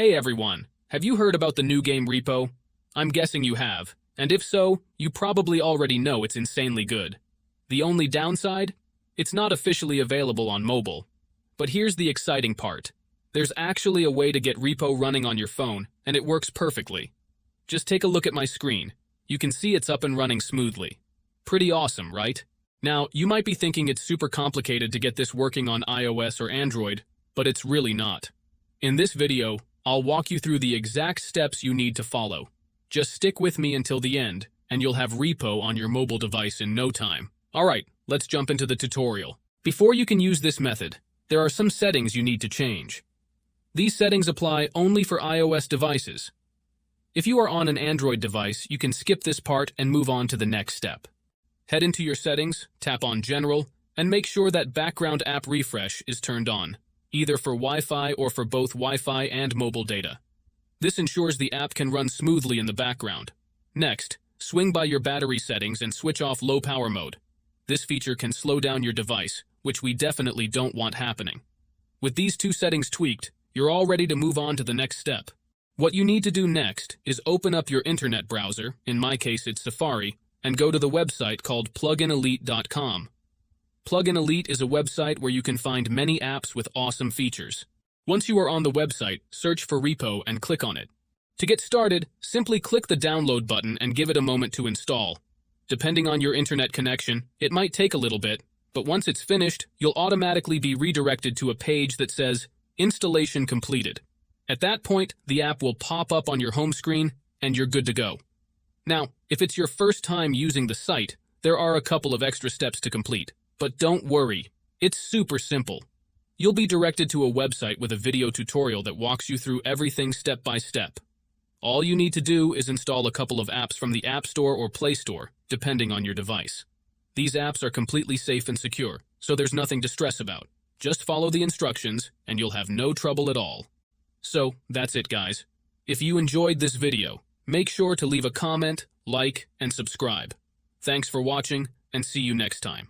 Hey everyone, have you heard about the new game R.E.P.O? I'm guessing you have, and if so, you probably already know it's insanely good. The only downside? It's not officially available on mobile. But here's the exciting part. There's actually a way to get R.E.P.O running on your phone, and it works perfectly. Just take a look at my screen. You can see it's up and running smoothly. Pretty awesome, right? Now, you might be thinking it's super complicated to get this working on iOS or Android, but it's really not. In this video, I'll walk you through the exact steps you need to follow. Just stick with me until the end, and you'll have R.E.P.O on your mobile device in no time. Alright, let's jump into the tutorial. Before you can use this method, there are some settings you need to change. These settings apply only for iOS devices. If you are on an Android device, you can skip this part and move on to the next step. Head into your settings, tap on General, and make sure that background app refresh is turned on, either for Wi-Fi or for both Wi-Fi and mobile data. This ensures the app can run smoothly in the background. Next, swing by your battery settings and switch off low power mode. This feature can slow down your device, which we definitely don't want happening. With these two settings tweaked, you're all ready to move on to the next step. What you need to do next is open up your internet browser, in my case it's Safari, and go to the website called pluginelite.com. Plugin Elite is a website where you can find many apps with awesome features. Once you are on the website, search for R.E.P.O and click on it. To get started, simply click the download button and give it a moment to install. Depending on your internet connection, it might take a little bit, but once it's finished, you'll automatically be redirected to a page that says, Installation completed. At that point, the app will pop up on your home screen, and you're good to go. Now, if it's your first time using the site, there are a couple of extra steps to complete. But don't worry, it's super simple. You'll be directed to a website with a video tutorial that walks you through everything step by step. All you need to do is install a couple of apps from the App Store or Play Store, depending on your device. These apps are completely safe and secure, so there's nothing to stress about. Just follow the instructions, and you'll have no trouble at all. So, that's it guys. If you enjoyed this video, make sure to leave a comment, like, and subscribe. Thanks for watching, and see you next time.